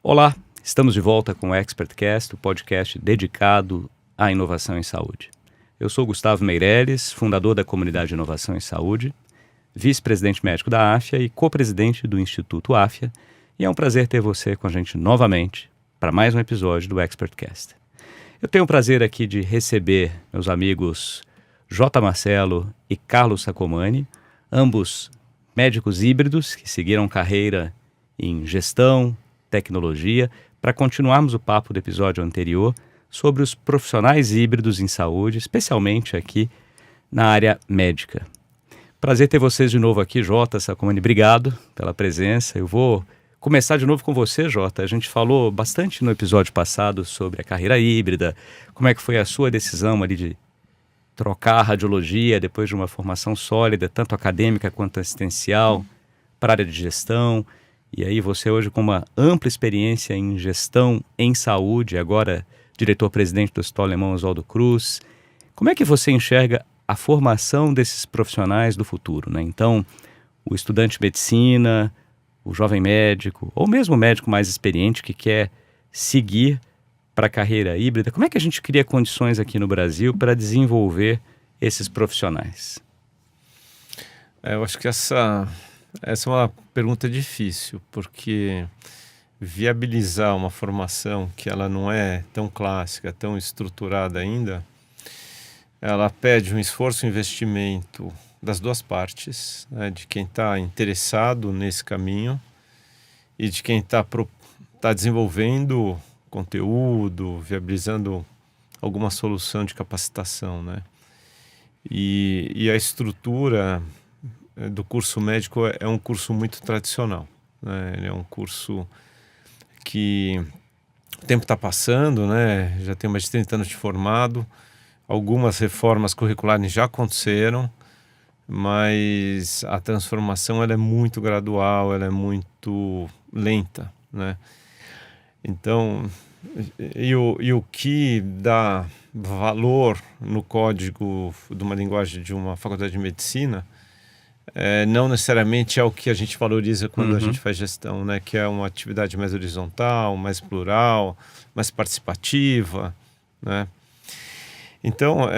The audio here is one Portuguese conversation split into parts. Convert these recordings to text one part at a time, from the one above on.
Olá, estamos de volta com o ExpertCast, o podcast dedicado à inovação em saúde. Eu sou Gustavo Meireles, fundador da Comunidade de Inovação em Saúde, vice-presidente médico da AFIA e co-presidente do Instituto AFIA, e é um prazer ter você com a gente novamente para mais um episódio do ExpertCast. Eu tenho o prazer aqui de receber meus amigos J. Marcelo e Carlos Sacomani, ambos médicos híbridos que seguiram carreira em gestão, tecnologia, para continuarmos o papo do episódio anterior sobre os profissionais híbridos em saúde, especialmente aqui na área médica. Prazer ter vocês de novo aqui, Jota, Sacomani, obrigado pela presença. Eu vou começar de novo com você, Jota. A gente falou bastante no episódio passado sobre a carreira híbrida, como é que foi a sua decisão ali de trocar a radiologia depois de uma formação sólida, tanto acadêmica quanto assistencial, para a área de gestão. E aí você hoje com uma ampla experiência em gestão em saúde, agora diretor-presidente do Hospital Alemão Oswaldo Cruz. Como é que você enxerga a formação desses profissionais do futuro, né? Então, o estudante de medicina, o jovem médico, ou mesmo o médico mais experiente que quer seguir para a carreira híbrida, como é que a gente cria condições aqui no Brasil para desenvolver esses profissionais? Eu acho que essa é uma pergunta difícil, porque viabilizar uma formação que ela não é tão clássica, tão estruturada ainda, ela pede um esforço e investimento das duas partes, né, de quem está interessado nesse caminho e de quem está desenvolvendo conteúdo, viabilizando alguma solução de capacitação, né? E a estrutura do curso médico é um curso muito tradicional, né? Ele é um curso que o tempo está passando, né? Já tem mais de 30 anos de formado, algumas reformas curriculares já aconteceram, mas a transformação ela é muito gradual, ela é muito lenta, né? Então, e o que dá valor no código de uma linguagem de uma faculdade de medicina não necessariamente é o que a gente valoriza quando a gente faz gestão, né? Que é uma atividade mais horizontal, mais plural, mais participativa, né? Então,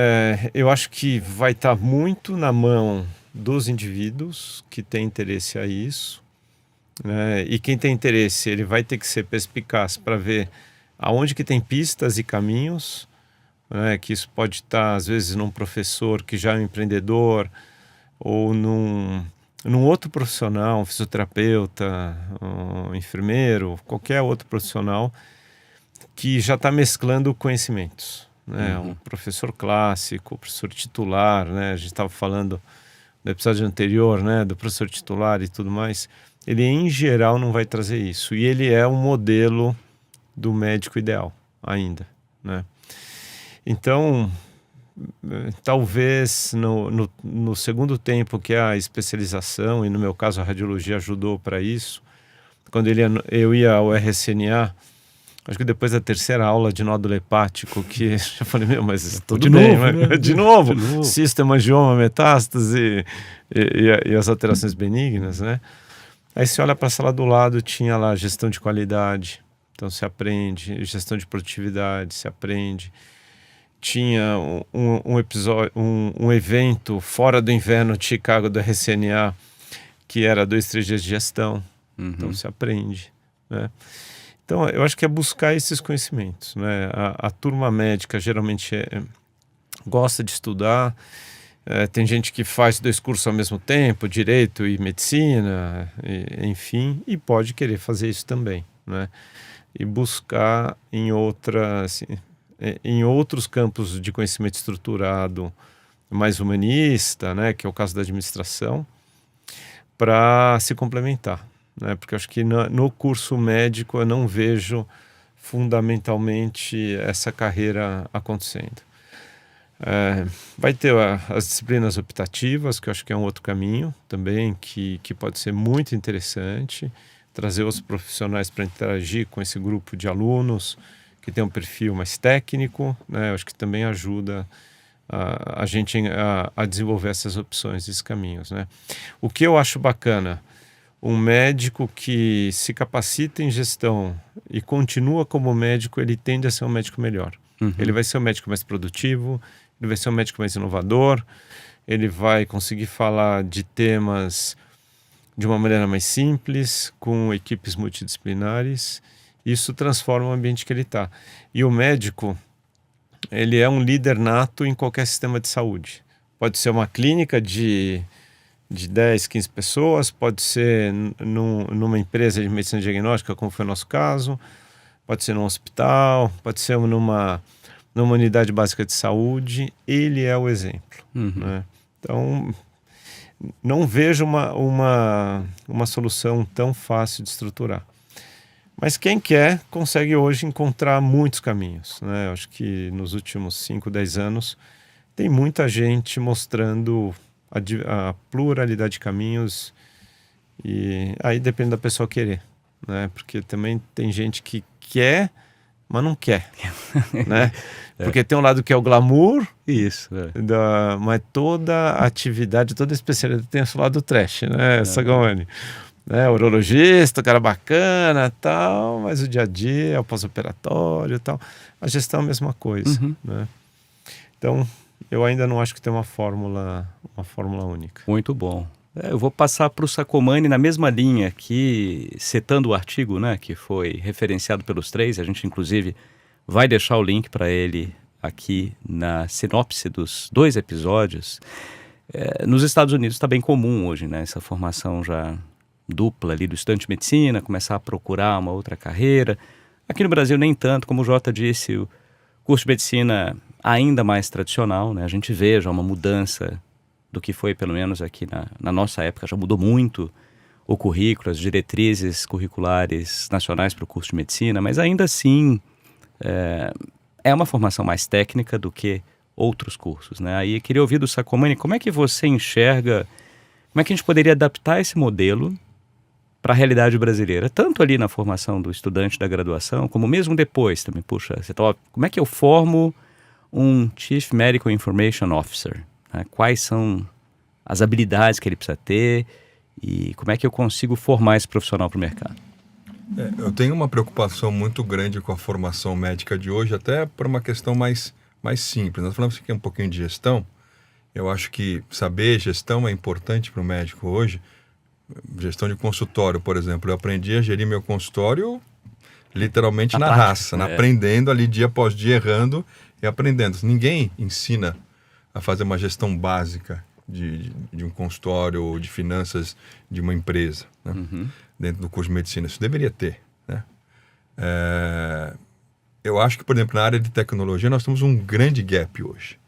eu acho que vai estar muito na mão dos indivíduos que têm interesse a isso, né? E quem tem interesse, ele vai ter que ser perspicaz para ver aonde que tem pistas e caminhos, né? Que isso pode estar, às vezes, num professor que já é um empreendedor, ou num outro profissional, um fisioterapeuta, um enfermeiro, qualquer outro profissional que já está mesclando conhecimentos, né? Um professor clássico, professor titular, né? A gente estava falando no episódio anterior, né? Do professor titular e tudo mais. Ele, em geral, não vai trazer isso. E ele é um modelo do médico ideal ainda, né? Então, talvez no segundo tempo, que é a especialização, e no meu caso a radiologia ajudou para isso, quando eu ia ao RSNA, acho que depois da terceira aula de nódulo hepático, que eu falei, mas tudo bem, né? De novo, cisto, angioma, metástase e as alterações benignas, né? Aí você olha para a sala do lado, tinha lá gestão de qualidade, então se aprende, gestão de produtividade, se aprende. Tinha um evento fora do inverno de Chicago do RCNA, que era 2-3 dias de gestão, então se aprende, né? Então eu acho que é buscar esses conhecimentos, né? A turma médica geralmente gosta de estudar. Tem gente que faz 2 cursos ao mesmo tempo, direito e medicina, enfim, e pode querer fazer isso também, né? E buscar em outros campos de conhecimento estruturado, mais humanista, né? Que é o caso da administração, para se complementar, né? Porque eu acho que no curso médico eu não vejo fundamentalmente essa carreira acontecendo. Vai ter as disciplinas optativas, que eu acho que é um outro caminho também, que pode ser muito interessante, trazer outros profissionais para interagir com esse grupo de alunos que tem um perfil mais técnico, né? Eu acho que também ajuda a gente a desenvolver essas opções, esses caminhos, né? O que eu acho bacana, um médico que se capacita em gestão e continua como médico, ele tende a ser um médico melhor. Ele vai ser um médico mais produtivo, ele vai ser um médico mais inovador, ele vai conseguir falar de temas de uma maneira mais simples, com equipes multidisciplinares. Isso transforma o ambiente que ele está. E o médico, ele é um líder nato em qualquer sistema de saúde. Pode ser uma clínica de 10, 15 pessoas, pode ser numa empresa de medicina diagnóstica, como foi o nosso caso, pode ser num hospital, pode ser numa unidade básica de saúde. Ele é o exemplo, né? Então, não vejo uma solução tão fácil de estruturar. Mas quem quer, consegue hoje encontrar muitos caminhos, né? Eu acho que nos últimos 5, 10 anos, tem muita gente mostrando a pluralidade de caminhos, e aí depende da pessoa querer, né? Porque também tem gente que quer, mas não quer, né? Porque tem um lado que é o glamour, Isso. mas toda atividade, toda especialidade tem esse lado trash, né, Sagamani? Né, urologista, cara bacana, tal, mas o dia a dia, o pós-operatório, tal, a gestão é a mesma coisa, né? Então, eu ainda não acho que tem uma fórmula única. Muito bom. Eu vou passar para o Sacomani na mesma linha aqui, citando o artigo, né, que foi referenciado pelos três. A gente, inclusive, vai deixar o link para ele aqui na sinopse dos 2 episódios. Nos Estados Unidos está bem comum hoje, né, essa formação já dupla ali do estudante de medicina, começar a procurar uma outra carreira. Aqui no Brasil nem tanto, como o Jota disse, o curso de medicina ainda mais tradicional, né? A gente vê já uma mudança do que foi, pelo menos aqui na nossa época, já mudou muito o currículo, as diretrizes curriculares nacionais para o curso de medicina, mas ainda assim é uma formação mais técnica do que outros cursos, né? Aí eu queria ouvir do Sacomani, como é que você enxerga, como é que a gente poderia adaptar esse modelo para a realidade brasileira, tanto ali na formação do estudante da graduação, como mesmo depois também. Puxa, como é que eu formo um Chief Medical Information Officer? Né? Quais são as habilidades que ele precisa ter e como é que eu consigo formar esse profissional para o mercado? Eu tenho uma preocupação muito grande com a formação médica de hoje, até por uma questão mais simples. Nós falamos aqui um pouquinho de gestão. Eu acho que saber gestão é importante para o médico hoje. Gestão de consultório, por exemplo. Eu aprendi a gerir meu consultório literalmente na raça, aprendendo ali dia após dia, errando e aprendendo. Ninguém ensina a fazer uma gestão básica de um consultório ou de finanças de uma empresa, né? Dentro do curso de medicina. Isso deveria ter, né? Eu acho que, por exemplo, na área de tecnologia nós temos um grande gap hoje.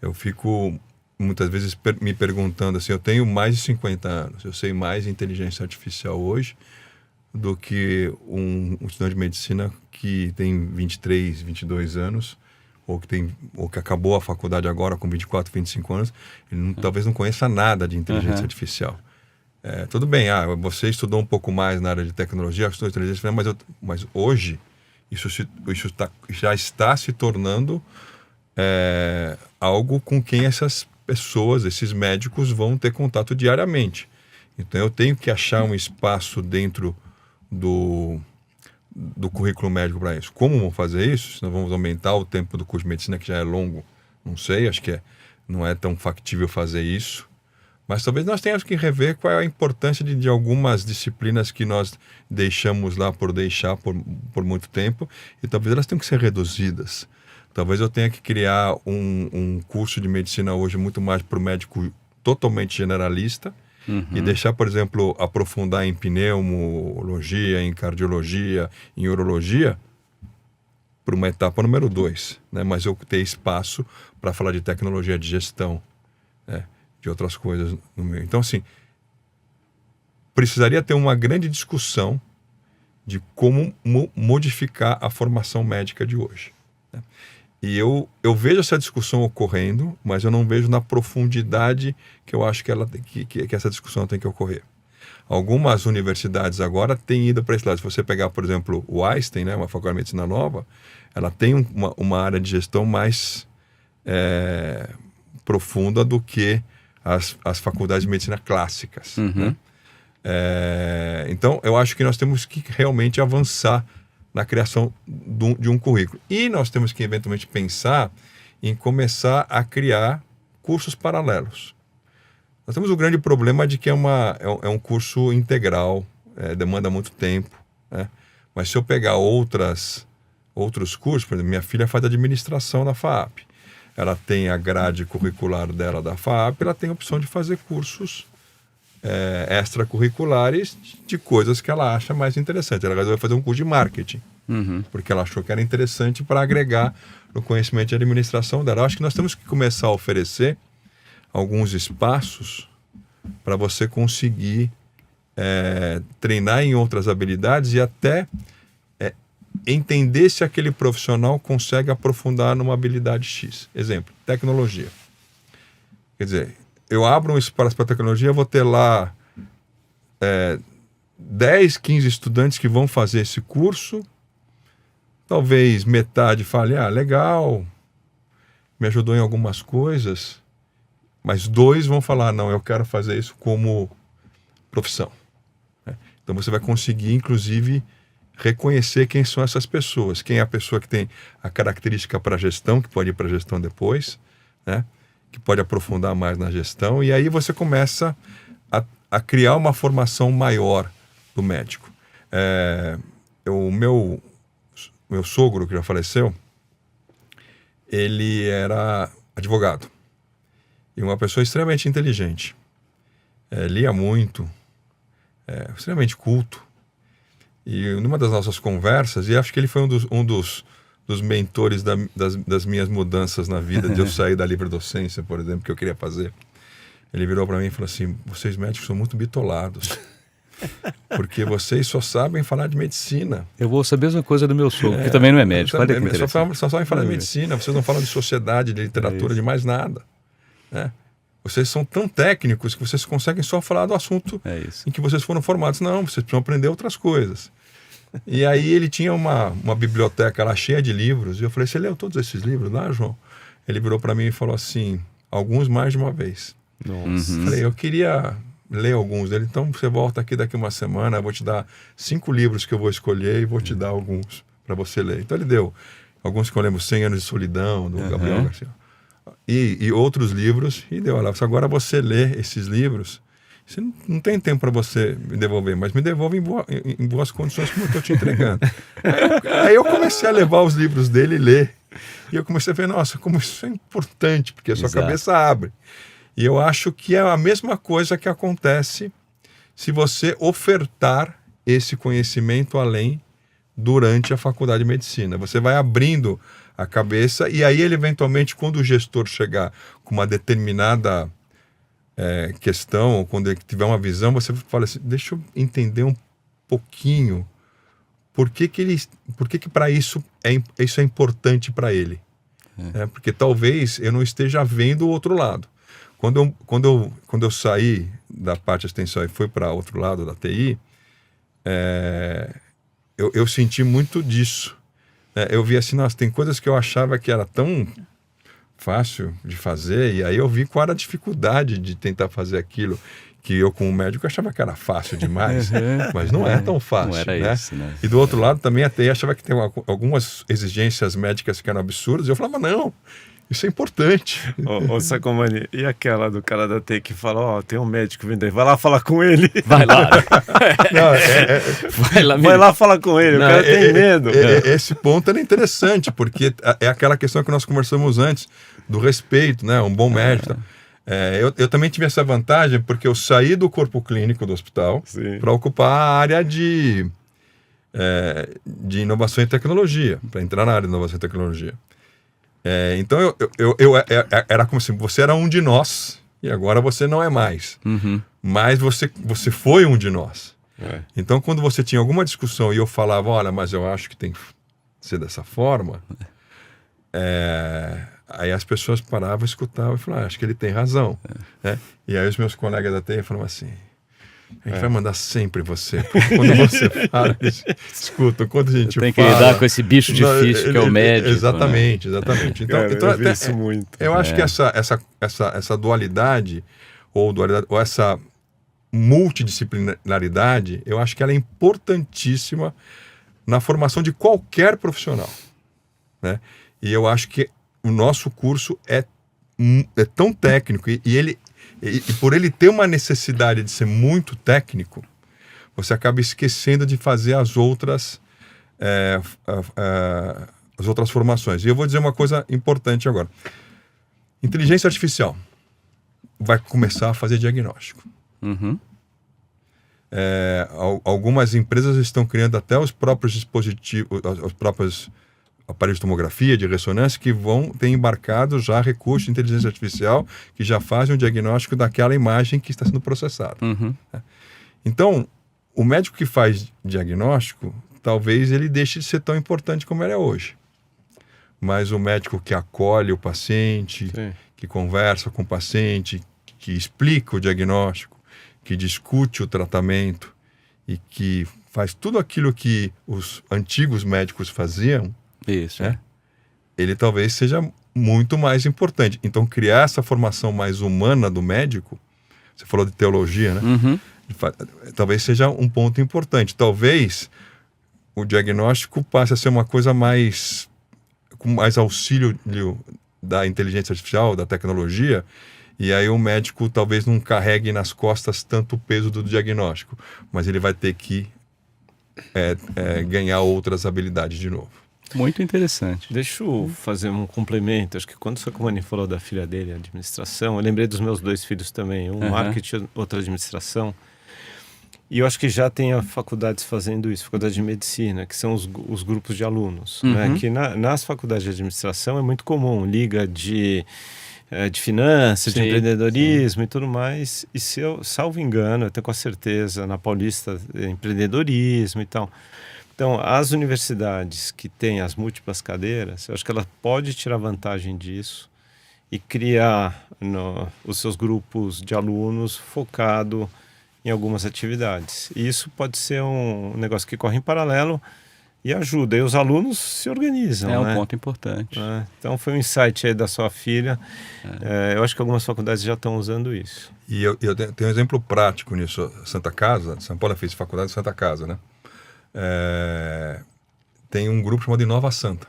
Eu fico muitas vezes me perguntando assim, eu tenho mais de 50 anos, eu sei mais inteligência artificial hoje do que um estudante de medicina que tem 23, 22 anos, ou que acabou a faculdade agora com 24, 25 anos, ele talvez não conheça nada de inteligência artificial. Tudo bem, você estudou um pouco mais na área de tecnologia, estudou inteligência artificial, mas hoje isso já está se tornando algo com quem essas pessoas, esses médicos vão ter contato diariamente. Então eu tenho que achar um espaço dentro do currículo médico para isso. Como vamos fazer isso? Se nós vamos aumentar o tempo do curso de medicina, que já é longo, não sei, acho que não é tão factível fazer isso. Mas talvez nós tenhamos que rever qual é a importância de algumas disciplinas que nós deixamos lá por muito tempo, e talvez elas tenham que ser reduzidas. Talvez eu tenha que criar um curso de medicina hoje muito mais para o médico totalmente generalista e deixar, por exemplo, aprofundar em pneumologia, em cardiologia, em urologia, para uma etapa número 2, né? Mas eu ter espaço para falar de tecnologia, de gestão, né? De outras coisas no meio. Então, assim, precisaria ter uma grande discussão de como modificar a formação médica de hoje, né? E eu vejo essa discussão ocorrendo, mas eu não vejo na profundidade que eu acho que essa discussão tem que ocorrer. Algumas universidades agora têm ido para esse lado. Se você pegar, por exemplo, o Einstein, né, uma faculdade de medicina nova, ela tem uma área de gestão mais profunda do que as faculdades de medicina clássicas. Né? Então, eu acho que nós temos que realmente avançar na criação de um currículo. E nós temos que, eventualmente, pensar em começar a criar cursos paralelos. Nós temos o grande problema de que é um curso integral, demanda muito tempo, né? Mas se eu pegar outros cursos, por exemplo, minha filha faz administração na FAAP. Ela tem a grade curricular dela da FAAP, ela tem a opção de fazer cursos extracurriculares de coisas que ela acha mais interessante. Ela resolveu fazer um curso de marketing, porque ela achou que era interessante para agregar no conhecimento de administração dela. Eu acho que nós temos que começar a oferecer alguns espaços para você conseguir treinar em outras habilidades e até entender se aquele profissional consegue aprofundar numa habilidade X. Exemplo, tecnologia. Quer dizer, eu abro um espaço para tecnologia, vou ter lá 10, 15 estudantes que vão fazer esse curso. Talvez metade fale, legal, me ajudou em algumas coisas, mas 2 vão falar, não, eu quero fazer isso como profissão. Então você vai conseguir, inclusive, reconhecer quem são essas pessoas. Quem é a pessoa que tem a característica para gestão, que pode ir para gestão depois, né? Que pode aprofundar mais na gestão, e aí você começa a criar uma formação maior do médico. O meu sogro, que já faleceu, ele era advogado e uma pessoa extremamente inteligente. Lia muito, extremamente culto. E numa das nossas conversas, e acho que ele foi um dos mentores das minhas mudanças na vida, de eu sair da livre docência, por exemplo, que eu queria fazer. Ele virou para mim e falou assim: vocês médicos são muito bitolados, porque vocês só sabem falar de medicina. Eu vou saber a mesma coisa do meu sogro, que também não é médico. Olha que interessante. Só sabem falar de medicina, vocês não falam de sociedade, de literatura, de mais nada. Né? Vocês são tão técnicos que vocês conseguem só falar do assunto em que vocês foram formados. Não, vocês precisam aprender outras coisas. E aí ele tinha uma biblioteca lá cheia de livros, e eu falei: você leu todos esses livros lá, João? Ele virou para mim e falou assim: alguns mais de uma vez. Nossa. Falei: eu queria ler alguns dele, então você volta aqui daqui uma semana, eu vou te dar 5 livros que eu vou escolher e vou te dar alguns para você ler. Então ele deu alguns que eu lembro, 100 Anos de Solidão, do Gabriel Garcia, e outros livros, e deu: olha, agora você lê esses livros, você não tem tempo para você me devolver, mas me devolve em boas condições como eu estou te entregando. Aí eu comecei a levar os livros dele e ler. E eu comecei a ver, nossa, como isso é importante, porque a sua cabeça abre. E eu acho que é a mesma coisa que acontece se você ofertar esse conhecimento além durante a faculdade de medicina. Você vai abrindo a cabeça, e aí ele, eventualmente, quando o gestor chegar com uma determinada questão, ou quando ele tiver uma visão, você fala assim: deixa eu entender um pouquinho por que para isso é importante para ele. Porque talvez eu não esteja vendo o outro lado. Quando eu saí da parte de extensão e fui para outro lado da TI, eu senti muito disso. Eu vi assim, nossa, tem coisas que eu achava que era tão fácil de fazer, e aí eu vi qual era a dificuldade de tentar fazer aquilo que eu, como médico, achava que era fácil demais, mas não é tão fácil. Não era isso, né? E do outro lado também até achava que tem algumas exigências médicas que eram absurdas, e eu falava: não, isso é importante. Ô Sacomani, e aquela do cara da TI que fala: tem um médico vindo aí, vai lá falar com ele. Vai lá. Vai lá falar com ele, não, o cara tem medo. Esse ponto era interessante, porque é aquela questão que nós conversamos antes, do respeito, né? Um bom médico. Eu também tive essa vantagem, porque eu saí do corpo clínico do hospital para ocupar a área de inovação e tecnologia, para entrar na área de inovação e tecnologia. Então era como se você era um de nós e agora você não é mais. Mas você foi um de nós. Então, quando você tinha alguma discussão e eu falava: olha, mas eu acho que tem que ser dessa forma, aí as pessoas paravam, escutavam e falavam: acho que ele tem razão. E aí os meus colegas da TI falavam assim: A gente vai mandar sempre você. Porque quando você fala, eles escutam. Quando a gente tem que lidar com esse bicho difícil que é o médico. Exatamente, né? Exatamente. Então, Cara, eu vi isso muito. Eu acho que essa dualidade, ou essa multidisciplinaridade, eu acho que ela é importantíssima na formação de qualquer profissional, né? E eu acho que o nosso curso é tão técnico e por ele ter uma necessidade de ser muito técnico, você acaba esquecendo de fazer as outras formações. E eu vou dizer uma coisa importante agora. Inteligência artificial vai começar a fazer diagnóstico. Uhum. Algumas empresas estão criando até os próprios dispositivos, os próprios aparelhos de tomografia, de ressonância, que vão ter embarcado já recursos de inteligência artificial que já fazem o diagnóstico daquela imagem que está sendo processada. Uhum. Então, o médico que faz diagnóstico, talvez ele deixe de ser tão importante como ele é hoje. Mas o médico que acolhe o paciente, Sim. que conversa com o paciente, que explica o diagnóstico, que discute o tratamento e que faz tudo aquilo que os antigos médicos faziam, Isso. ele talvez seja muito mais importante. Então, criar essa formação mais humana do médico, você falou de teologia, né? Uhum. Talvez seja um ponto importante. Talvez o diagnóstico passe a ser uma coisa mais com mais auxílio da inteligência artificial, da tecnologia, e aí o médico talvez não carregue nas costas tanto o peso do diagnóstico, mas ele vai ter que ganhar outras habilidades de novo. Muito interessante. Deixa eu fazer um complemento. Acho que quando o Sr. Comani falou da filha dele, administração, eu lembrei dos meus 2 filhos também, um marketing, outra administração. E eu acho que já tem faculdades fazendo isso, faculdade de medicina, que são os grupos de alunos. Né? Que nas faculdades de administração é muito comum, liga de finanças, de empreendedorismo e tudo mais. E se eu, salvo engano, eu tenho com a certeza, na Paulista, empreendedorismo e tal. Então, as universidades que têm as múltiplas cadeiras, eu acho que ela pode tirar vantagem disso e criar os seus grupos de alunos focado em algumas atividades. E isso pode ser um negócio que corre em paralelo e ajuda. E os alunos se organizam. É um ponto importante. Então, foi um insight aí da sua filha. Eu acho que algumas faculdades já estão usando isso. E eu tenho um exemplo prático nisso. Santa Casa, São Paulo fez faculdade de Santa Casa, né? Tem um grupo chamado Inova Santa.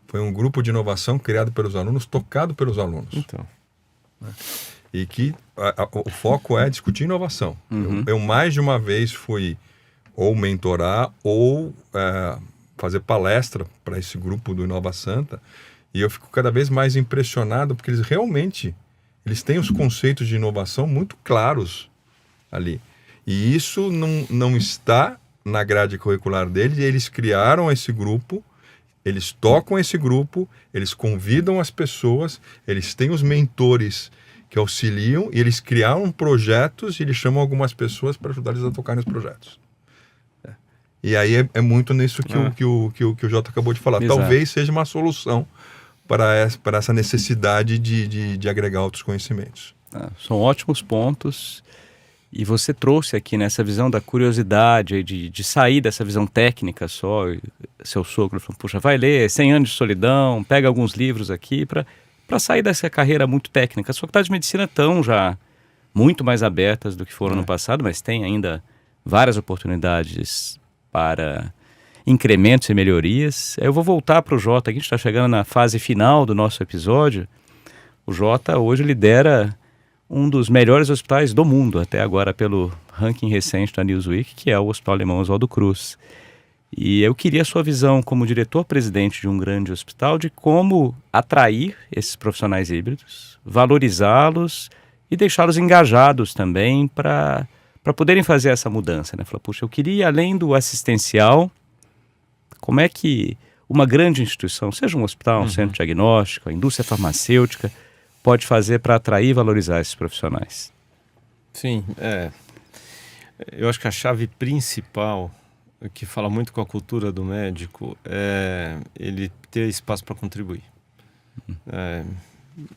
Foi um grupo de inovação criado pelos alunos, tocado pelos alunos. Então. E que o foco é discutir inovação. Uhum. Eu mais de uma vez fui ou mentorar ou fazer palestra para esse grupo do Inova Santa, e eu fico cada vez mais impressionado porque eles têm os conceitos de inovação muito claros ali. E isso não está na grade curricular deles, e eles criaram esse grupo, eles tocam esse grupo, eles convidam as pessoas, eles têm os mentores que auxiliam, e eles criaram projetos e eles chamam algumas pessoas para ajudar eles a tocar nos projetos. E aí é muito nisso que o Jota acabou de falar. Exato. Talvez seja uma solução para essa necessidade de agregar outros conhecimentos. São ótimos pontos. E você trouxe aqui nessa visão da curiosidade, de sair dessa visão técnica só. Seu sogro falou, puxa, vai ler 100 anos de solidão, pega alguns livros aqui para sair dessa carreira muito técnica. As faculdades de medicina estão já muito mais abertas do que foram no passado, mas tem ainda várias oportunidades para incrementos e melhorias. Eu vou voltar para o Jota, aqui a gente está chegando na fase final do nosso episódio. O Jota hoje lidera um dos melhores hospitais do mundo, até agora pelo ranking recente da Newsweek, que é o Hospital Alemão Oswaldo Cruz. E eu queria a sua visão como diretor-presidente de um grande hospital de como atrair esses profissionais híbridos, valorizá-los e deixá-los engajados também para poderem fazer essa mudança, né? Falar, puxa, eu queria, além do assistencial, como é que uma grande instituição, seja um hospital, um centro diagnóstico, a indústria farmacêutica, pode fazer para atrair e valorizar esses profissionais? Sim, eu acho que a chave principal, que fala muito com a cultura do médico, é ele ter espaço para contribuir.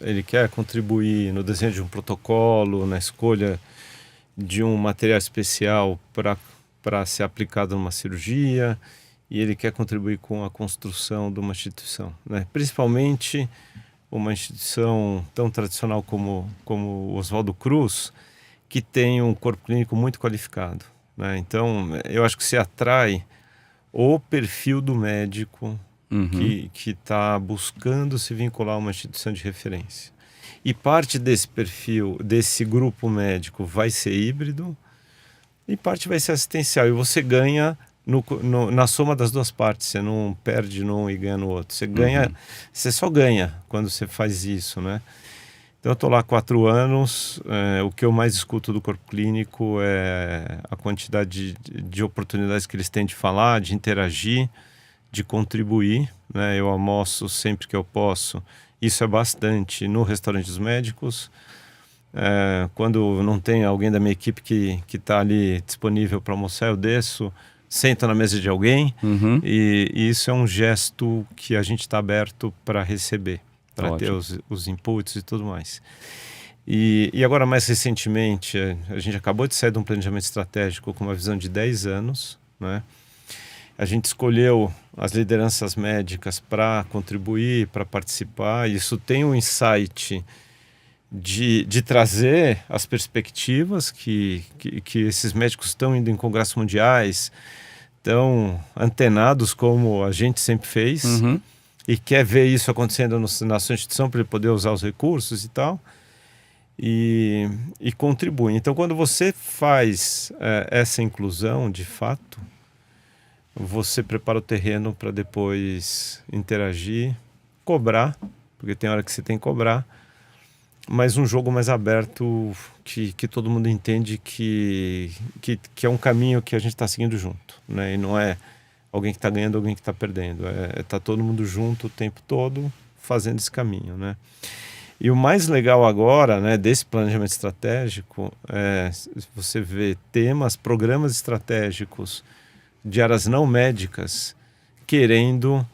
Ele quer contribuir no desenho de um protocolo, na escolha de um material especial para ser aplicado numa cirurgia, e ele quer contribuir com a construção de uma instituição, né? Principalmente uma instituição tão tradicional como o Oswaldo Cruz, que tem um corpo clínico muito qualificado, né? Então, eu acho que se atrai o perfil do médico que está buscando se vincular a uma instituição de referência. E parte desse perfil, desse grupo médico, vai ser híbrido e parte vai ser assistencial. E você ganha na soma das duas partes. Você não perde num e ganha no outro. Você ganha, você só ganha quando você faz isso, né? Então eu estou lá há 4 anos. O que eu mais escuto do corpo clínico é a quantidade de oportunidades que eles têm de falar, de interagir, de contribuir, né? Eu almoço sempre que eu posso. Isso é bastante no restaurante dos médicos. Quando não tem alguém da minha equipe que está ali disponível para almoçar, eu desço, sento na mesa de alguém, e isso é um gesto que a gente está aberto para receber, para ter os inputs e tudo mais. E agora, mais recentemente, a gente acabou de sair de um planejamento estratégico com uma visão de 10 anos, né? A gente escolheu as lideranças médicas para contribuir, para participar. Isso tem um insight de trazer as perspectivas que esses médicos estão indo em congressos mundiais, estão antenados como a gente sempre fez, e quer ver isso acontecendo na sua instituição para ele poder usar os recursos e tal, e contribui. Então, quando você faz essa inclusão, de fato, você prepara o terreno para depois interagir, cobrar, porque tem hora que você tem que cobrar, mas um jogo mais aberto que todo mundo entende que é um caminho que a gente está seguindo junto, né? E não é alguém que está ganhando, alguém que está perdendo. Tá todo mundo junto o tempo todo fazendo esse caminho, né? E o mais legal agora, né, desse planejamento estratégico é você ver temas, programas estratégicos de áreas não médicas querendo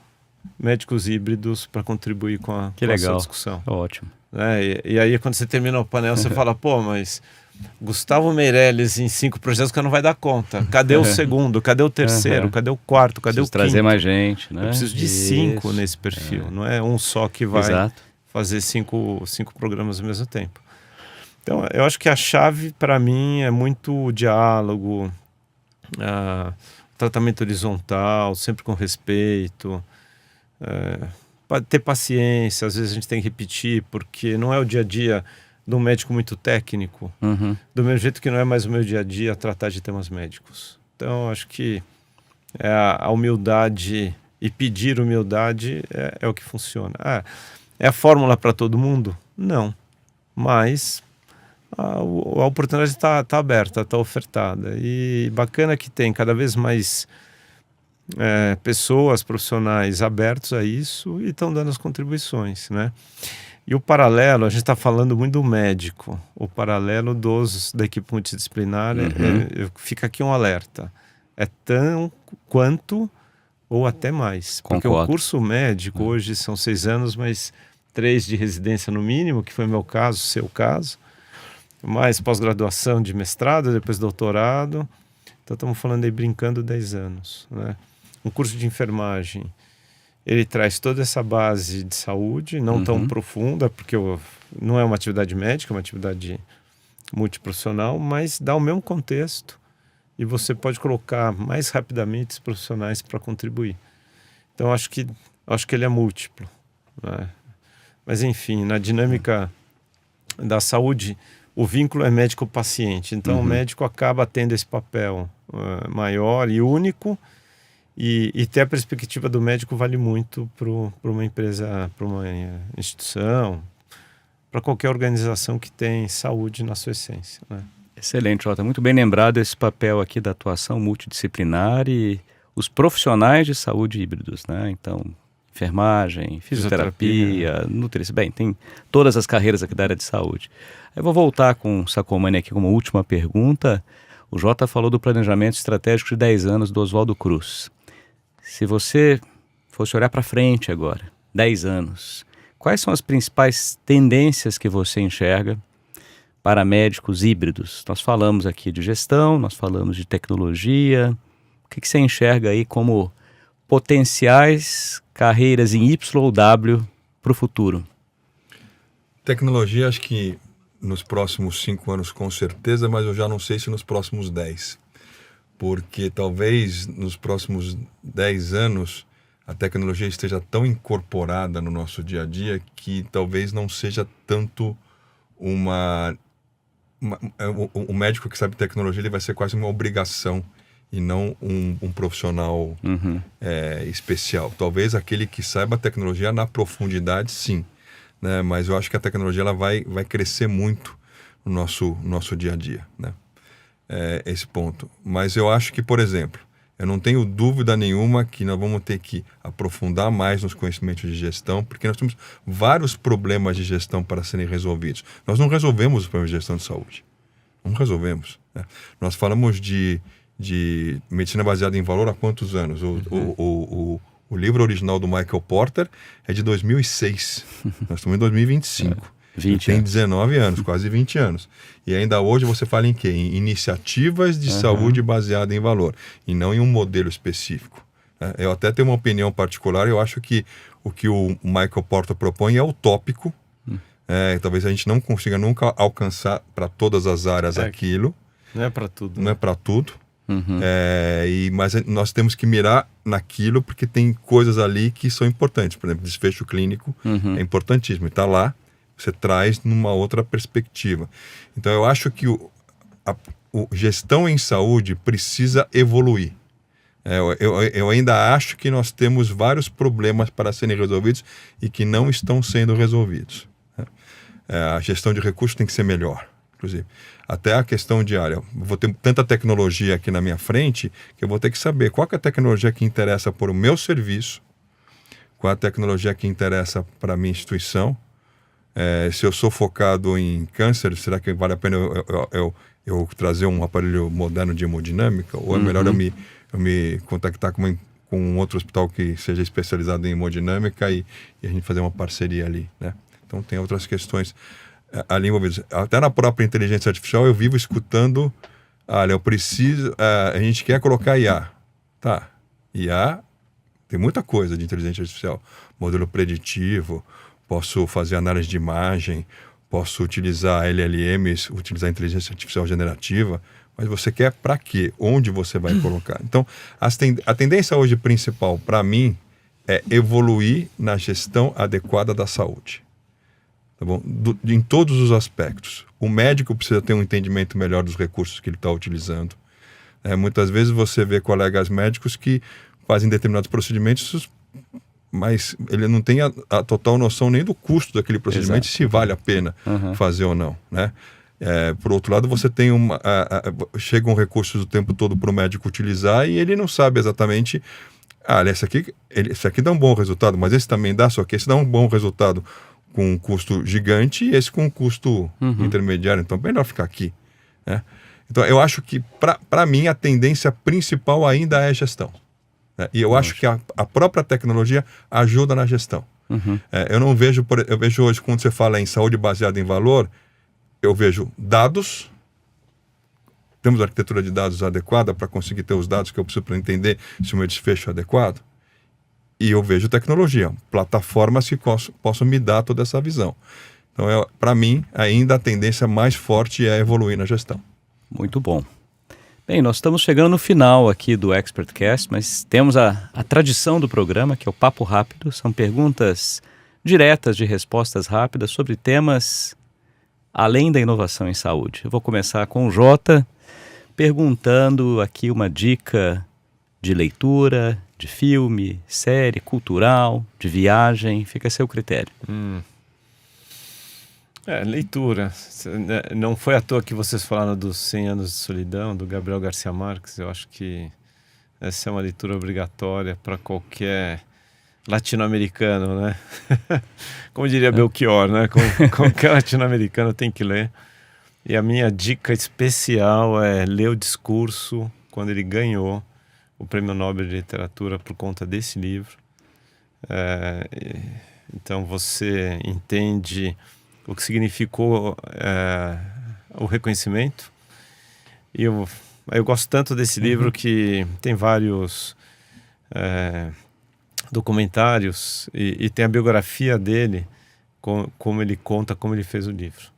médicos híbridos para contribuir com a sua discussão. Ótimo. E aí, quando você termina o painel, você fala, pô, mas Gustavo Meirelles em 5 projetos que não vai dar conta. Cadê o segundo? Cadê o terceiro? Cadê o quarto? Cadê o quinto? Trazer mais gente, né? Eu preciso de 5 nesse perfil. Não é um só que vai fazer 5 programas ao mesmo tempo. Então, eu acho que a chave para mim é muito o diálogo, tratamento horizontal, sempre com respeito, ter paciência. Às vezes a gente tem que repetir, porque não é o dia a dia de um médico muito técnico, do mesmo jeito que não é mais o meu dia a dia tratar de temas médicos. Então, acho que a humildade e pedir humildade é o que funciona. É a fórmula para todo mundo? Não, mas a oportunidade está aberta, está ofertada, e bacana que tem cada vez mais pessoas, profissionais abertos a isso e estão dando as contribuições, né? E o paralelo, a gente está falando muito do médico, o paralelo da equipe multidisciplinar, fica aqui um alerta, é tão quanto ou até mais. Concordo. Porque o curso médico hoje são 6 anos, mas 3 de residência no mínimo, que foi o meu caso, o seu caso, mais pós-graduação de mestrado, depois doutorado. Então estamos falando aí, brincando, 10 anos, né? Um curso de enfermagem, ele traz toda essa base de saúde, não tão profunda, porque não é uma atividade médica, é uma atividade multiprofissional, mas dá o mesmo contexto e você pode colocar mais rapidamente os profissionais para contribuir. Então acho que ele é múltiplo, né? Mas enfim, na dinâmica da saúde, o vínculo é médico-paciente. Então o médico acaba tendo esse papel maior e único, e ter a perspectiva do médico vale muito para uma empresa, para uma instituição, para qualquer organização que tem saúde na sua essência, né? Excelente, Jota. Muito bem lembrado esse papel aqui da atuação multidisciplinar e os profissionais de saúde híbridos, né? Então, enfermagem, fisioterapia, nutrição, bem, tem todas as carreiras aqui da área de saúde. Eu vou voltar com o Sacomani aqui como última pergunta. O Jota falou do planejamento estratégico de 10 anos do Oswaldo Cruz. Se você fosse olhar para frente agora, 10 anos, quais são as principais tendências que você enxerga paramédicos híbridos. Nós falamos aqui de gestão, nós falamos de tecnologia. O que você enxerga aí como potenciais carreiras em Y ou W para o futuro? Tecnologia, acho que nos próximos 5 anos com certeza, mas eu já não sei se nos próximos 10. Porque talvez nos próximos 10 anos a tecnologia esteja tão incorporada no nosso dia a dia que talvez não seja tanto o médico que sabe tecnologia, ele vai ser quase uma obrigação e não um profissional especial. Talvez aquele que saiba a tecnologia na profundidade, sim, né? Mas eu acho que a tecnologia ela vai crescer muito no nosso dia a dia, né? Esse ponto. Mas eu acho que, por exemplo, eu não tenho dúvida nenhuma que nós vamos ter que aprofundar mais nos conhecimentos de gestão, porque nós temos vários problemas de gestão para serem resolvidos. Nós não resolvemos os problemas de gestão de saúde. Não resolvemos, né? Nós falamos de medicina baseada em valor há quantos anos? O livro original do Michael Porter é de 2006. Nós estamos em 2025. 20 tem anos. 19 anos, quase 20 anos. E ainda hoje você fala em quê? Em iniciativas de saúde baseada em valor, e não em um modelo específico, né? Eu até tenho uma opinião particular, eu acho que o que o Michael Porter propõe é utópico. Talvez a gente não consiga nunca alcançar para todas as áreas aquilo. Não é para tudo. Não é para tudo. Mas nós temos que mirar naquilo, porque tem coisas ali que são importantes. Por exemplo, desfecho clínico é importantíssimo. Está lá, você traz numa outra perspectiva. Então eu acho que o gestão em saúde precisa evoluir. Eu ainda acho que nós temos vários problemas para serem resolvidos e que não estão sendo resolvidos. A gestão de recursos tem que ser melhor, inclusive. Até a questão diária. Vou ter tanta tecnologia aqui na minha frente que eu vou ter que saber qual que é a tecnologia que interessa para o meu serviço, qual é a tecnologia que interessa para a minha instituição. Se eu sou focado em câncer, será que vale a pena eu trazer um aparelho moderno de hemodinâmica? Ou é melhor eu me contactar com um outro hospital que seja especializado em hemodinâmica e a gente fazer uma parceria ali, né? Então tem outras questões ali envolvidas. Até na própria inteligência artificial eu vivo escutando, olha, a gente quer colocar IA. Tá, IA tem muita coisa de inteligência artificial. Modelo preditivo, posso fazer análise de imagem, posso utilizar LLMs, utilizar inteligência artificial generativa, mas você quer para quê? Onde você vai colocar? Então, a tendência hoje principal para mim é evoluir na gestão adequada da saúde. Tá bom? Em todos os aspectos. O médico precisa ter um entendimento melhor dos recursos que ele está utilizando. Muitas vezes você vê colegas médicos que fazem determinados procedimentos, mas ele não tem a total noção nem do custo daquele procedimento, se vale a pena fazer ou não, né? Por outro lado, você tem chegam recursos o tempo todo para o médico utilizar e ele não sabe exatamente, esse aqui dá um bom resultado, mas esse também dá, só que esse dá um bom resultado com um custo gigante e esse com um custo intermediário, então é melhor ficar aqui, né? Então eu acho que para mim a tendência principal ainda é gestão. E eu acho que a própria tecnologia ajuda na gestão. Eu vejo hoje, quando você fala em saúde baseada em valor, eu vejo dados, temos arquitetura de dados adequada para conseguir ter os dados que eu preciso para entender se o meu desfecho é adequado, e eu vejo tecnologia, plataformas que possam me dar toda essa visão. Então, para mim, ainda a tendência mais forte é evoluir na gestão. Muito bom. Bem, nós estamos chegando no final aqui do ExpertCast, mas temos a tradição do programa, que é o Papo Rápido. São perguntas diretas de respostas rápidas sobre temas além da inovação em saúde. Eu vou começar com o Jota, perguntando aqui uma dica de leitura, de filme, série, cultural, de viagem. Fica a seu critério. Leitura. Não foi à toa que vocês falaram dos 100 anos de solidão, do Gabriel Garcia Marques. Eu acho que essa é uma leitura obrigatória para qualquer latino-americano, né? Como diria Belchior, né? Qualquer latino-americano tem que ler. E a minha dica especial é ler o discurso quando ele ganhou o Prêmio Nobel de Literatura por conta desse livro. Então você entende o que significou o reconhecimento. E eu gosto tanto desse livro que tem vários documentários e tem a biografia dele, como ele conta como ele fez o livro.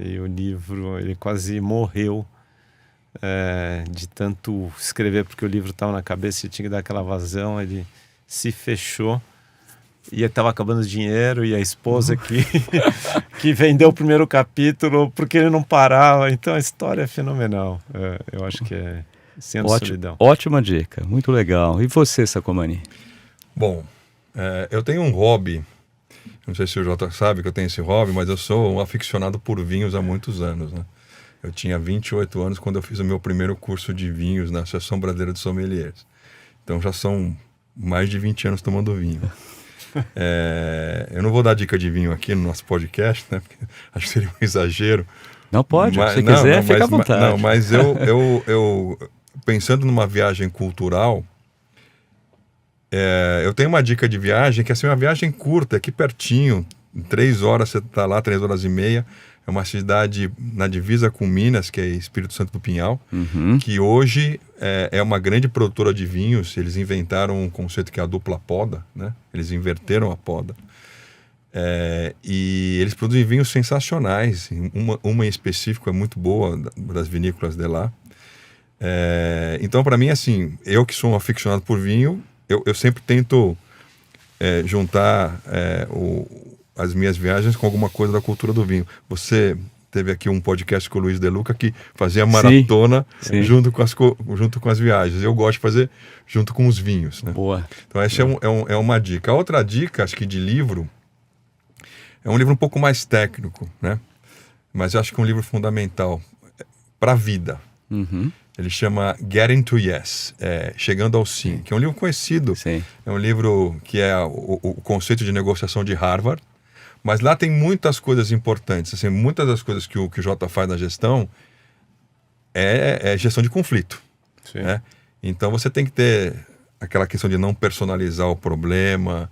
E o livro, ele quase morreu de tanto escrever, porque o livro estava na cabeça e tinha que dar aquela vazão. Ele se fechou e estava acabando o dinheiro, e a esposa que vendeu o primeiro capítulo porque ele não parava. Então a história é fenomenal. Eu acho que é Sendo Solidão. Ótima dica, muito legal. E você, Sacomani? Bom, eu tenho um hobby. Não sei se o Jota sabe que eu tenho esse hobby, mas eu sou um aficionado por vinhos há muitos anos, né? Eu tinha 28 anos quando eu fiz o meu primeiro curso de vinhos na Associação Brasileira de Sommeliers. Então já são mais de 20 anos tomando vinho. Eu não vou dar dica de vinho aqui no nosso podcast, né? Porque acho que seria um exagero. Não pode, se quiser, fica à vontade. Mas eu pensando numa viagem cultural, eu tenho uma dica de viagem que é assim, uma viagem curta, aqui pertinho, em 3 horas você está lá, 3 horas e meia. É uma cidade na divisa com Minas, que é Espírito Santo do Pinhal, que hoje é uma grande produtora de vinhos. Eles inventaram um conceito que é a dupla poda, né? Eles inverteram a poda. E eles produzem vinhos sensacionais. Uma em específico é muito boa, das vinícolas de lá. Então, para mim, assim, eu que sou um aficionado por vinho, eu sempre tento juntar as minhas viagens com alguma coisa da cultura do vinho. Você teve aqui um podcast com o Luiz De Luca que fazia maratona junto com as viagens. Eu gosto de fazer junto com os vinhos, né? Boa. Então essa é uma dica. A outra dica, acho que de livro, é um livro um pouco mais técnico, né? Mas eu acho que é um livro fundamental para a vida. Ele chama Getting to Yes, Chegando ao Sim, que é um livro conhecido. Sim. É um livro que é o conceito de negociação de Harvard. Mas lá tem muitas coisas importantes. Assim, muitas das coisas que o Jota faz na gestão é gestão de conflito. Né? Então você tem que ter aquela questão de não personalizar o problema,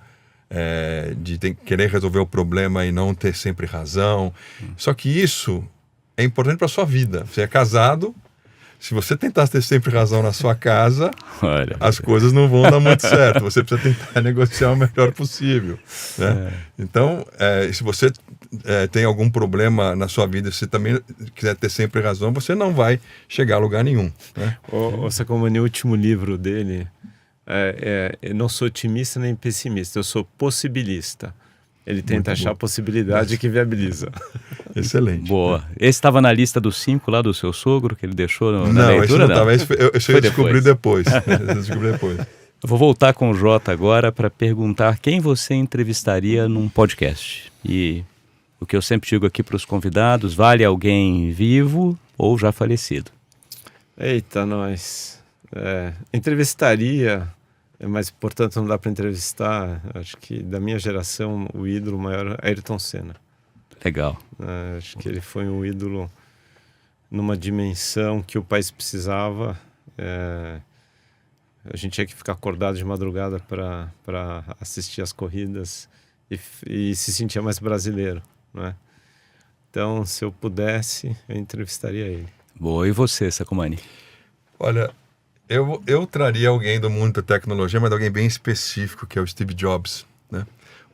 de querer resolver o problema e não ter sempre razão. Só que isso é importante para a sua vida. Você é casado. Se você tentar ter sempre razão na sua casa, as coisas não vão dar muito certo. Você precisa tentar negociar o melhor possível. Né? Então, se você tem algum problema na sua vida, se você também quiser ter sempre razão, você não vai chegar a lugar nenhum. Né? O Sacomani, o último livro dele, eu não sou otimista nem pessimista, eu sou possibilista. Ele tenta achar a possibilidade que viabiliza. Excelente. Boa. Esse estava na lista dos 5 lá do seu sogro, que ele deixou na não, leitura? Não, esse eu descobri depois. Eu vou voltar com o Jota agora para perguntar quem você entrevistaria num podcast. E o que eu sempre digo aqui para os convidados, vale alguém vivo ou já falecido? Eita, nós. Entrevistaria... Mas, portanto, não dá para entrevistar. Acho que da minha geração, o ídolo maior é Ayrton Senna. Legal. Acho que ele foi um ídolo numa dimensão que o país precisava. A gente tinha que ficar acordado de madrugada para assistir as corridas e se sentia mais brasileiro, né? Então, se eu pudesse, eu entrevistaria ele. Boa. E você, Sacomani? Olha... Eu traria alguém do mundo da tecnologia, mas alguém bem específico, que é o Steve Jobs, né?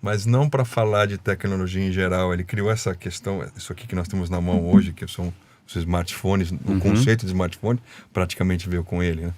Mas não para falar de tecnologia em geral. Ele criou essa questão, isso aqui que nós temos na mão hoje, que são os smartphones, o conceito de smartphone praticamente veio com ele, né?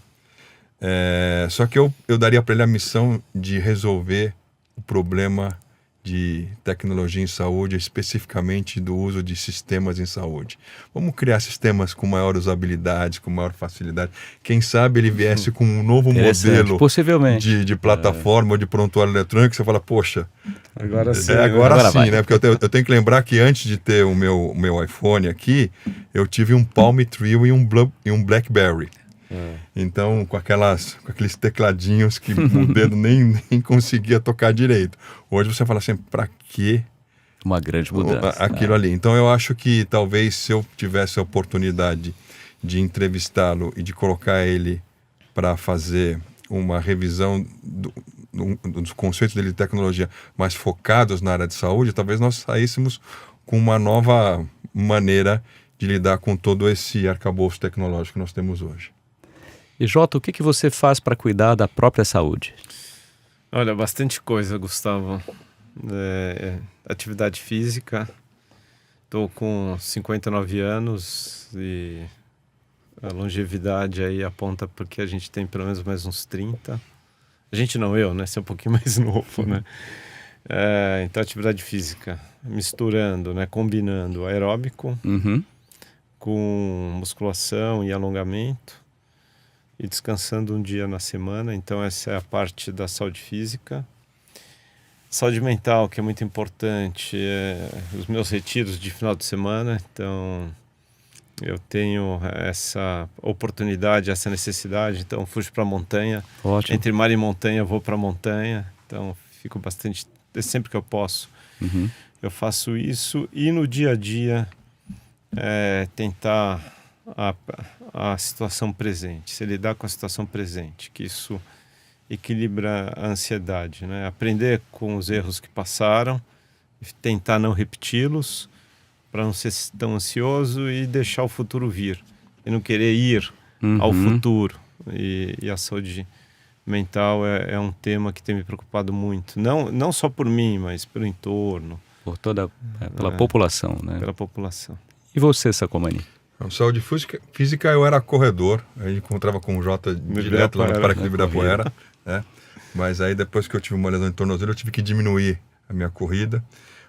Só que eu daria para ele a missão de resolver o problema de tecnologia em saúde, especificamente do uso de sistemas em saúde. Vamos criar sistemas com maior usabilidade, com maior facilidade. Quem sabe ele viesse com um novo modelo possivelmente de plataforma ou de prontuário eletrônico, você fala, poxa, agora sim, agora sim, né? Porque eu tenho que lembrar que antes de ter o meu iPhone aqui, eu tive um Palm Treo e um BlackBerry. Então, com aqueles tecladinhos que o dedo nem conseguia tocar direito. Hoje você fala assim, para quê? Uma grande mudança. Aquilo ali. Então, eu acho que talvez se eu tivesse a oportunidade de entrevistá-lo e de colocar ele para fazer uma revisão dos conceitos dele de tecnologia mais focados na área de saúde, talvez nós saíssemos com uma nova maneira de lidar com todo esse arcabouço tecnológico que nós temos hoje. E Jota, o que você faz para cuidar da própria saúde? Olha, bastante coisa, Gustavo. Atividade física. Estou com 59 anos e a longevidade aí aponta porque a gente tem pelo menos mais uns 30. A gente não, eu, né? Você é um pouquinho mais novo, né? Então, atividade física, misturando, né? Combinando aeróbico com musculação e alongamento e descansando um dia na semana. Então, essa é a parte da saúde física. Saúde mental, que é muito importante, os meus retiros de final de semana. Então, eu tenho essa oportunidade, essa necessidade. Então, fujo para a montanha. Ótimo. Entre mar e montanha, vou para a montanha. Então, fico bastante... Sempre que eu posso, eu faço isso. E no dia a dia, tentar a situação presente. Se lidar com a situação presente, que isso equilibra a ansiedade, né? Aprender com os erros que passaram, tentar não repeti-los, para não ser tão ansioso e deixar o futuro vir. E não querer ir ao futuro. E a saúde mental é um tema que tem me preocupado muito. Não só por mim, mas pelo entorno. Pela população, né? Pela população. E você, Sacomani? Saúde física, eu era corredor. A gente encontrava com o Jota direto lá no Parque do Ibirapuera. Né? Mas aí depois que eu tive uma lesão em tornozelo, eu tive que diminuir a minha corrida.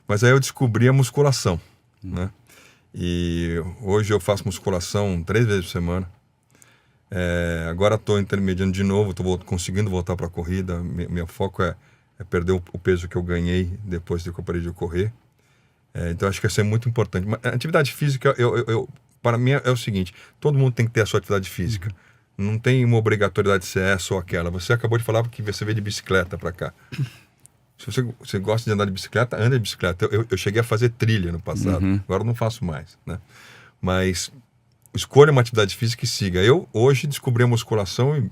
Mas aí eu descobri a musculação. Né? E hoje eu faço musculação 3 vezes por semana. Agora estou intermediando de novo, estou conseguindo voltar para a corrida. Meu foco é perder o peso que eu ganhei depois que eu parei de correr. Então acho que isso é muito importante. Mas a atividade física, para mim é o seguinte: todo mundo tem que ter a sua atividade física. Não tem uma obrigatoriedade de ser essa ou aquela. Você acabou de falar que você veio de bicicleta para cá. Se você gosta de andar de bicicleta, anda de bicicleta. Eu cheguei a fazer trilha no passado, agora eu não faço mais. Né? Mas escolha uma atividade física e siga. Eu hoje descobri a musculação e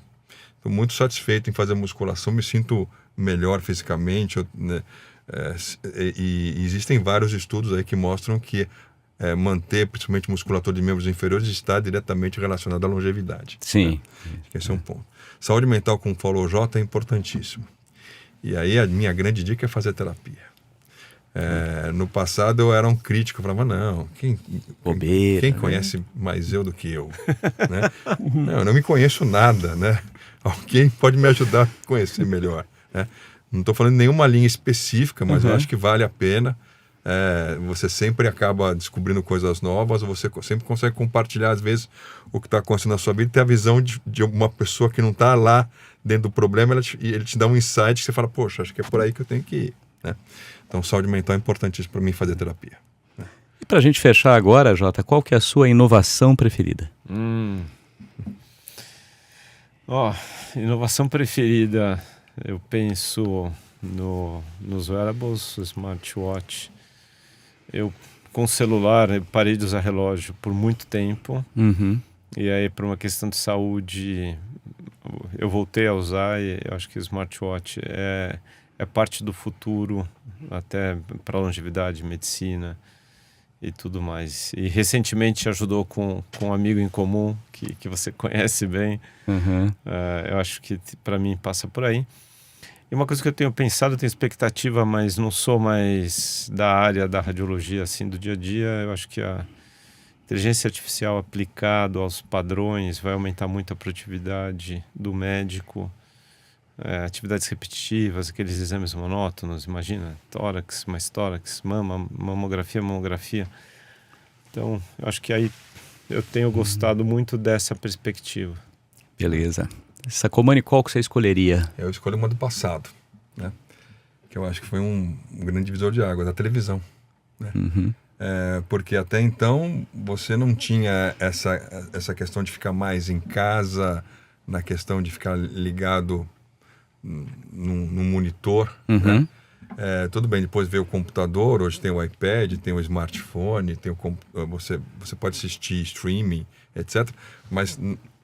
estou muito satisfeito em fazer musculação, me sinto melhor fisicamente. Né? E existem vários estudos aí que mostram que manter, principalmente musculatura de membros inferiores, está diretamente relacionado à longevidade. Sim. Né? Esse é um ponto. Saúde mental, como falou o Jota, é importantíssimo. E aí a minha grande dica é fazer terapia. No passado eu era um crítico, eu falava, não, quem conhece mais eu do que eu? Né? Não, eu não me conheço nada, né? Alguém pode me ajudar a conhecer melhor. Né? Não estou falando nenhuma linha específica, mas eu acho que vale a pena. Você sempre acaba descobrindo coisas novas, você sempre consegue compartilhar, às vezes, o que está acontecendo na sua vida, ter a visão de uma pessoa que não está lá dentro do problema, ele te dá um insight que você fala, poxa, acho que é por aí que eu tenho que ir. Né? Então, saúde mental é importantíssimo para mim fazer terapia. Né? E para a gente fechar agora, Jota, qual que é a sua inovação preferida? Inovação preferida, eu penso nos wearables, smartwatch. Eu, com o celular, eu parei de usar relógio por muito tempo. E aí, por uma questão de saúde, eu voltei a usar e eu acho que o smartwatch é parte do futuro, até para longevidade, medicina e tudo mais. E recentemente ajudou com um amigo em comum que você conhece bem. Eu acho que para mim passa por aí. E uma coisa que eu tenho pensado, eu tenho expectativa, mas não sou mais da área da radiologia, assim, do dia a dia. Eu acho que a inteligência artificial aplicada aos padrões vai aumentar muito a produtividade do médico. Atividades repetitivas, aqueles exames monótonos, imagina, tórax, mais tórax, mamografia. Então, eu acho que aí eu tenho gostado muito dessa perspectiva. Beleza. Sacomani, qual que você escolheria? Eu escolhi uma do passado, né? Que eu acho que foi um grande divisor de águas, a televisão. Né? Porque até então você não tinha essa questão de ficar mais em casa, na questão de ficar ligado num monitor. Né? Tudo bem, depois veio o computador, hoje tem o iPad, tem o smartphone, você pode assistir streaming, etc. Mas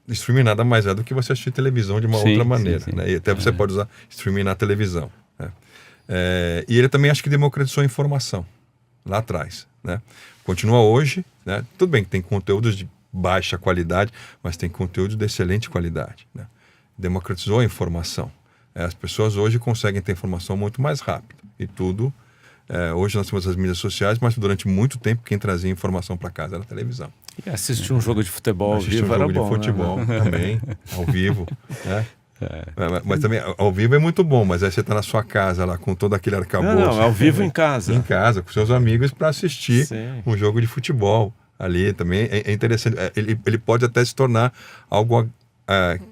streaming nada mais é do que você assistir televisão de uma outra maneira. Sim. Né? E até você pode usar streaming na televisão. Né? E ele também acho que democratizou a informação. lá atrás, né? Continua hoje, né? Tudo bem que tem conteúdos de baixa qualidade, mas tem conteúdo de excelente qualidade, né? Democratizou a informação. As pessoas hoje conseguem ter informação muito mais rápido. E tudo... hoje nós temos as mídias sociais, mas durante muito tempo quem trazia informação para casa era a televisão. E assistir um jogo de futebol ao vivo era bom, de futebol, né? Também, ao vivo, né? Mas também, ao vivo é muito bom, mas aí você está na sua casa lá com todo aquele arcabouço. Não, ao vivo em casa. Em casa, com seus amigos para assistir um jogo de futebol ali também. É interessante. Ele pode até se tornar algo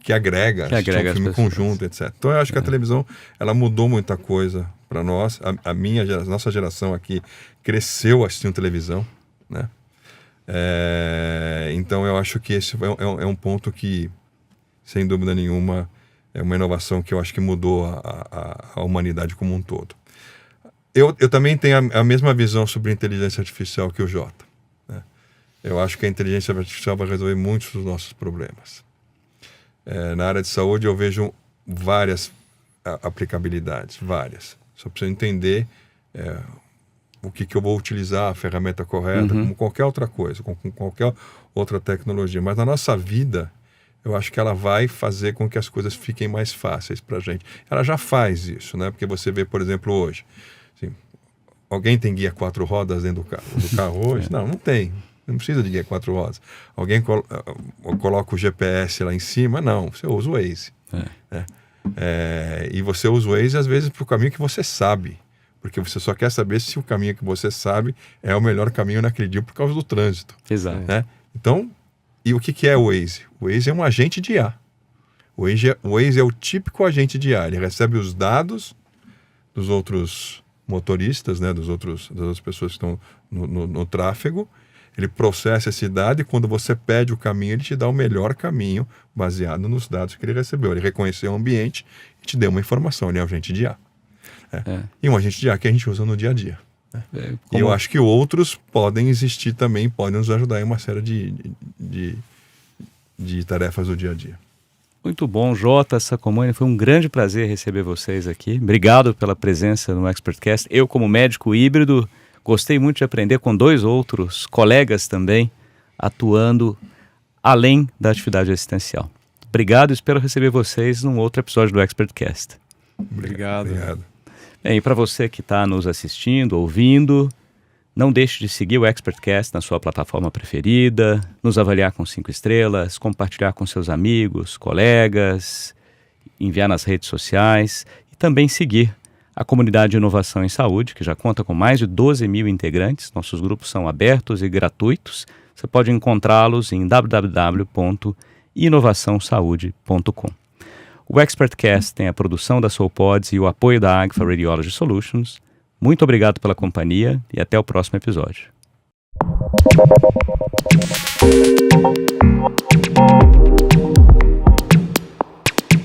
que agrega um filme conjunto, etc. Então eu acho que a televisão ela mudou muita coisa para nós. A nossa geração aqui cresceu assistindo televisão, né? Então eu acho que esse é um ponto que, sem dúvida nenhuma, é uma inovação que eu acho que mudou a humanidade como um todo. Eu também tenho a mesma visão sobre inteligência artificial que o Jota, né? Eu acho que a inteligência artificial vai resolver muitos dos nossos problemas. Na área de saúde eu vejo várias aplicabilidades, várias. Só preciso entender o que eu vou utilizar, a ferramenta correta, como qualquer outra coisa, com qualquer outra tecnologia. Mas na nossa vida, eu acho que ela vai fazer com que as coisas fiquem mais fáceis para a gente. Ela já faz isso, né? Porque você vê, por exemplo, hoje, assim, alguém tem guia 4 rodas dentro do carro hoje? Não tem. Não precisa de guia 4 rodas. Alguém coloca o GPS lá em cima? Não, você usa o Waze. Né? E você usa o Waze, às vezes, para o caminho que você sabe. Porque você só quer saber se o caminho que você sabe é o melhor caminho naquele dia por causa do trânsito. Exato. Né? Então, e o que é o Waze? O Waze é um agente de IA. O Waze é o típico agente de IA. Ele recebe os dados dos outros motoristas, né? das outras pessoas que estão no tráfego. Ele processa esse dado e quando você pede o caminho, ele te dá o melhor caminho baseado nos dados que ele recebeu. Ele reconheceu o ambiente e te deu uma informação. Ele é um agente de IA. E um agente de IA que a gente usa no dia a dia. E eu acho que outros podem existir também, podem nos ajudar em uma série de tarefas do dia a dia. Muito bom, Jota Sacomani, foi um grande prazer receber vocês aqui. Obrigado pela presença no ExpertCast. Eu, como médico híbrido, gostei muito de aprender com 2 outros colegas também, atuando além da atividade assistencial. Obrigado, espero receber vocês num outro episódio do ExpertCast. Obrigado. Bem, e para você que está nos assistindo, ouvindo, não deixe de seguir o ExpertCast na sua plataforma preferida, nos avaliar com 5 estrelas, compartilhar com seus amigos, colegas, enviar nas redes sociais e também seguir a Comunidade de Inovação em Saúde, que já conta com mais de 12 mil integrantes. Nossos grupos são abertos e gratuitos. Você pode encontrá-los em www.inovaçãosaude.com. O ExpertCast tem a produção da SoulPods e o apoio da Agfa Radiology Solutions. Muito obrigado pela companhia e até o próximo episódio.